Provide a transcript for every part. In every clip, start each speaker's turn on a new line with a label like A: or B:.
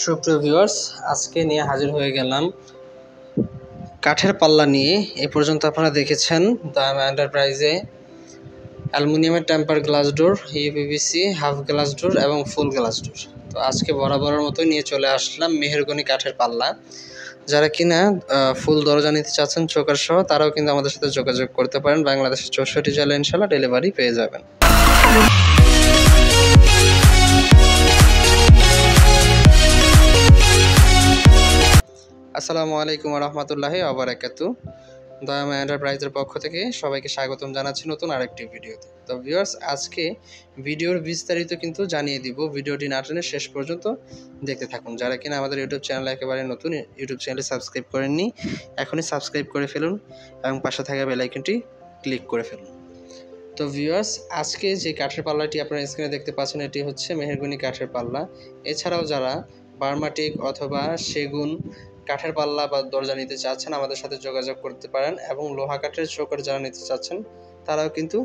A: সুপ্রিয় ভিউয়ার্স, আজকে নিয়ে হাজির হয়ে গেলাম কাঠের পাল্লা নিয়ে। এ পর্যন্ত আপনারা দেখেছেন দাম এন্টারপ্রাইজে অ্যালুমিনিয়ামের temper glass door, uPVC, half glass door এবং ফুল গ্লাস ডোর। তো আজকে বরাবরের মতো নিয়ে চলে আসলাম মেহেরগনি কাঠের পাল্লা। যারা কিনা ফুল দরজা নিতে চাচ্ছেন চোকার সহ, তারাও কিন্তু আমাদের সাথে যোগাযোগ করতে পারেন। বাংলাদেশের 64 জেলায় ইনশাল্লাহ ডেলিভারি পেয়ে যাবেন। আসসালামু আলাইকুম ওয়া রাহমাতুল্লাহি ওয়া বারাকাতুহু। দয়াময় এন্টারপ্রাইজের পক্ষ থেকে সবাইকে স্বাগতম জানাচ্ছি নতুন আরেকটি ভিডিওতে। তো ভিউয়ার্স, আজকে ভিডিওর বিস্তারিত কিন্তু জানিয়ে দিব। ভিডিওটি না টেনে শেষ পর্যন্ত দেখতে থাকুন। যারা কিনা আমাদের ইউটিউব চ্যানেল একেবারে নতুন, ইউটিউব চ্যানেলটি সাবস্ক্রাইব করেননি, এখনই সাবস্ক্রাইব করে ফেলুন এবং পাশে থাকা বেল আইকনটি ক্লিক করে ফেলুন। তো ভিউয়ার্স, আজকে যে কাঠের পাল্লাটি আপনারা স্ক্রিনে দেখতে পাচ্ছেন, এটি হচ্ছে মেহেরগনি কাঠের পাল্লা। এছাড়াও যারা বার্মাটিক অথবা সেগুন কাঠের পাল্লা বা দরজা নিতে চাচ্ছেন, আমাদের সাথে যোগাযোগ করতে পারেন। এবং লোহা কাঠের চৌকাঠ যারা নিতে চাচ্ছেন, তারাও কিন্তু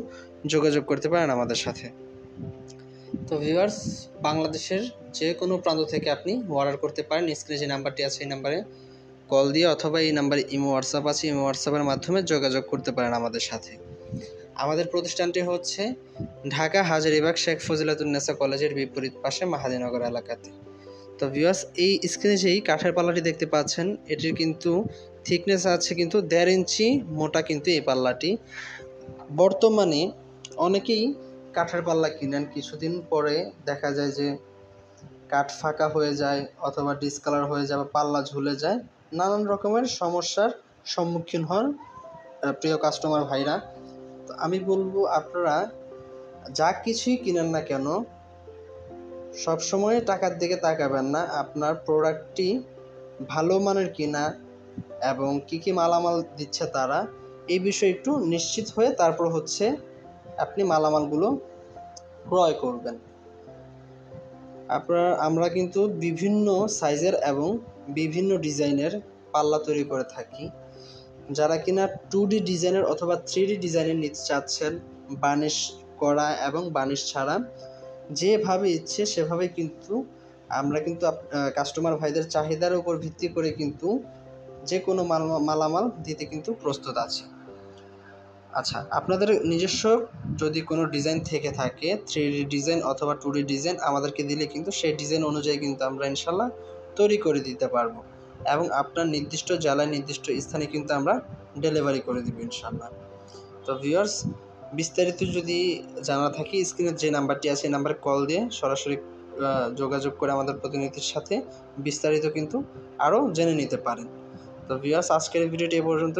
A: যোগাযোগ করতে পারেন আমাদের সাথে। তো ভিউয়ার্স, বাংলাদেশের যে কোনো প্রান্ত থেকে আপনি অর্ডার করতে পারেন। স্ক্রিনে যে নাম্বারটি আছে এই নাম্বারে কল দিয়ে অথবা এই নাম্বারে ইমো হোয়াটসঅ্যাপ আছে, ইমো হোয়াটসঅ্যাপের মাধ্যমে যোগাযোগ করতে পারেন আমাদের সাথে। আমাদের প্রতিষ্ঠানটি হচ্ছে ঢাকা হাজারীবাগ শেখ ফজিলাতুন্নেসা কলেজের বিপরীত পাশে মাহাদীনগর এলাকাতে। তো ভিউয়ার্স, এই স্ক্রিনে যেই কাঠের পাল্লাটি দেখতে পাচ্ছেন, এটির কিন্তু থিকনেস আছে কিন্তু 1.5 ইঞ্চি মোটা কিন্তু এই পাল্লাটি। বর্তমানে অনেকেই কাঠের পাল্লা কিনেন, কিছুদিন পরে দেখা যায় যে কাঠ ফাঁকা হয়ে যায় অথবা ডিসকালার হয়ে যায় বা পাল্লা ঝুলে যায়, নানান রকমের সমস্যার সম্মুখীন হন প্রিয় কাস্টমার ভাইরা। তো আমি বলবো, আপনারা যা কিছুই কিনেন না কেন, সবসময় টাকার দিকে তাকাবেন না। আপনার প্রোডাক্টটি ভালো মানের কিনা এবং কি কি মালামাল দিচ্ছে তারা, এই বিষয়ে একটু নিশ্চিত হয়ে তারপর হচ্ছে আপনি মালামালগুলো ক্রয় করবেন। আমরা কিন্তু বিভিন্ন সাইজের এবং বিভিন্ন ডিজাইনের পাল্লা তৈরি করে থাকি। যারা কিনা 2D ডিজাইনের অথবা 3D ডিজাইনের নিতে চাচ্ছেন, বার্নিশ করা এবং বার্নিশ ছাড়া, যেভাবে ইচ্ছে সেভাবে কিন্তু আমরা কিন্তু কাস্টমার ভাইদের চাহিদার উপর ভিত্তি করে কিন্তু যে কোনো মালামাল দিতে কিন্তু প্রস্তুত আছি। আচ্ছা, আপনাদের নিজস্ব যদি কোনো ডিজাইন থেকে থাকে, 3D ডিজাইন অথবা 2D ডিজাইন, আমাদেরকে দিলে কিন্তু সেই ডিজাইন অনুযায়ী কিন্তু আমরা ইনশাল্লাহ তৈরি করে দিতে পারবো এবং আপনার নির্দিষ্ট জেলায় নির্দিষ্ট স্থানে কিন্তু আমরা ডেলিভারি করে দিব ইনশাল্লাহ। তো ভিউয়ার্স, বিস্তারিত যদি জানা থাকে, স্ক্রিনের যে নাম্বারটি আছে এই নাম্বারে কল দিয়ে সরাসরি যোগাযোগ করে আমাদের প্রতিনিধির সাথে বিস্তারিত কিন্তু আরও জেনে নিতে পারেন। তো ভিউয়ার্স, আজকের ভিডিওটি এ পর্যন্ত।